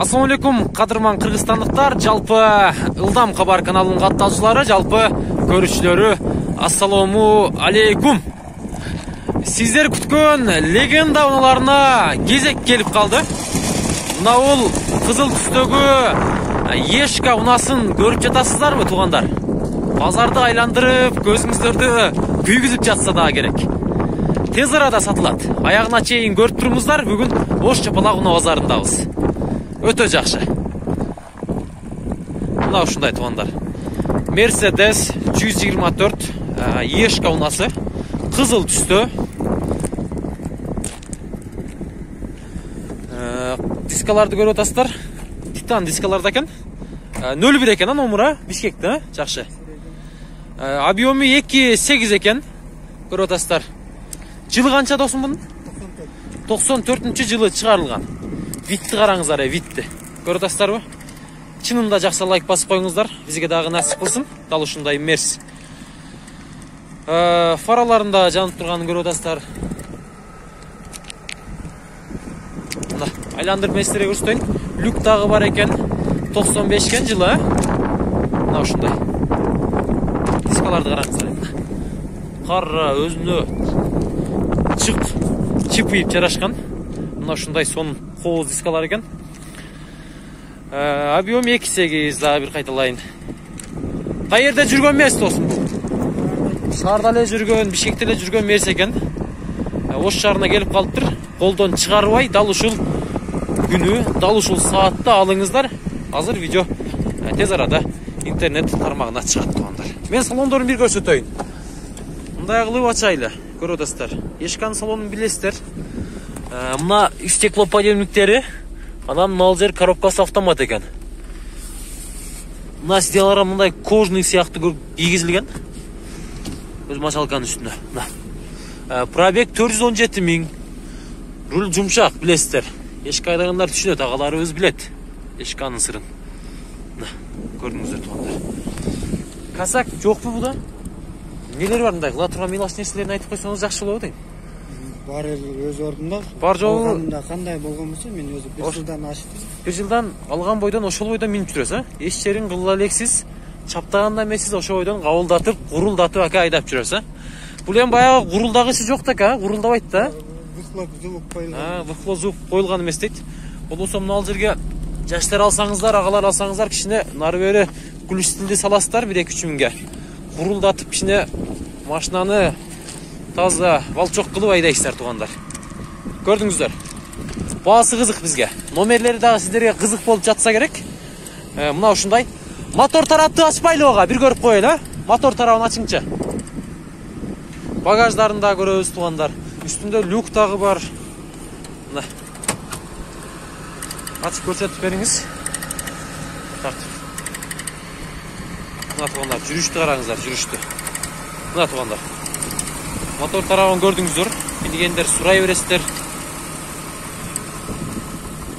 Ассаламу алейкум, кадырман кыргызстандыктар, жалпы Ылдам кабар каналынын каттаушылары, жалпы көрүүчүлөрү, ассаламу алейкум. Сиздер күткөн легенда унааларына кезек келип калды. Мына бул кызыл түстөгү Ешка унасын көрүп жатасыздарбы, туугандар? Базарды айландырып, көзүңүздөрдү күйгүзүп жатса да керек. Тез арада сатылат. Аягына чейин көрүп турмуздар, бүгүн Ош Чапалак унаа базарындабыз. Өтө жакшы. Мына ушундай, туугандар. Mercedes 124 Ешка унасы, кызыл түстө. Дискаларды көрүп атасыздар. Титан дискаларда экен. 01 экен номура, Бишкекте, жакшы. Объему 2.8 экен. Көрүп атасыздар. Жылы канча досум бунун? 94-жылы чыгарылган. Витти караңыздар, витти. Көрүп атасыздарбы? Чынында жакшы лайк басып коюңуздар. Бизге дагы насип кылсын. Дал ушундай мерс. Фараларында жанып турганын көрүп атасыздар. Мына айландырып местерге көрсөтөйүн. Люк дагы бар экен. 95 экен жылы. Мына ушундай. Дискаларды караңыздар. Кара өзүнө чип ийип жарашкан. Мына ушундай сон кооз дискалар экен. Объем 2.8, дагы бир кайталайын. Каерде жүргөн эмес досум бул? Шаарда эле жүргөн, Бишкекте эле жүргөн мерс экен. Ош шаарына келип калыптыр. Колдон чыгарбай, дал ушул күнү, дал ушул саатта алыңыздар. Азыр видео тез арада интернет тармагына чыгат, туугандар. Мен салондорун бир көрсөтөйүн. Мындай кылып ачайлы. Көрүп атасыздар. Ешканын салонун билесиздер. Мына стеклоподъемниктери, анан мал жер коробкасы автомат экен. Мына сидиялар мындай кожный сыяктуу кийгизилген. Өз машалканын үстүнө. Мына. Пробег 417 000. Руль жумшак, билесиздер. Ешка айдагандар түшүнөт, агалары өз билет. Ешканын сырын. Мына, көрдүңүздөр, туугандар. Касак жокпу буда? Нелер бар мындай? Кыла турган мелочь нерселерин айтып койсоңуз жакшы болот дейм. Бар өз ордунда. Бар жолу кандай болгон болсо, мен өзү 1 жылдан ашты. 1 жылдан алган бойдон ошол бойдон минип жүрөсүз, эч жерин кыла элексиз, чаптаганда эмессиз, ошол бойдон кабылдатып, гурулдатып ака айдап жүрөсүз. Бул эми баягы гурулдагычы жок да ака, гурулдабайт да. Звук коюлган. Звук коюлган эмес дейт. Болбосо мына ал жерге жаштар алсаңыздар, агалар алсаңыздар, кичине нары бери күлүш стилди саласыздар 1-2 миңге. Гурулдатып кичине машинаны таза балчок кылып айдайсыздар, туугандар. Көрдүңүздөр. Баасы кызык бизге. Номерлери дагы сиздерге кызык болуп жатса керек. Мына ушундай. Мотор тарапты ачпайлы ага, бир көрүп коелу, Мотор тарабын ачыңчы. Багаждарын да көрөбүз, туугандар. Үстүндө люк дагы бар. Мына. Ачып көрсөтүп бериңиз. Тартып. Мына туугандар, жүрүштү караңыздар, жүрүштү. Мына туугандар. Мотор тарабын көрдүңүздөр. Билгендер сурай бересиздер.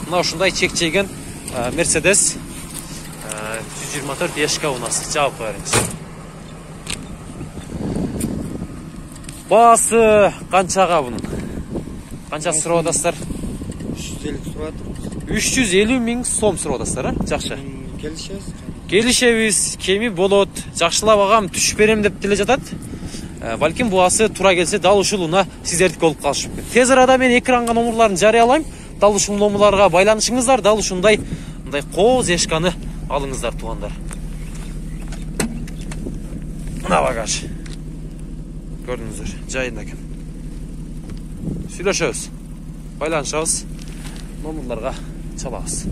Мына ушундай чек-чейген Mercedes 124 Ешка унасы. Жаап бериңиз. Баасы канчага бунун? Канча сурап атасыздар? 350 сурап атат. 350 000 сом сурап атасыздар, Жакшы. Келишебиз. Келишебиз, кеми болот. Жакшылап агам түшүп берем деп деле жатат. Балким буасы тура келсе, дал ушул уна сиздердики болуп калышы мүмкүн. Тез арада мен экранга номерларын жарыялайм. Дал ушул номерларга байланышыңыздар, дал ушундай мындай кооз Ешканы алыңыздар, туугандар. Мына багаж. Көрдүңүздөр, жайында экен. Сүйлөшөбүз. Байланышабыз. Номерларга чалабыз.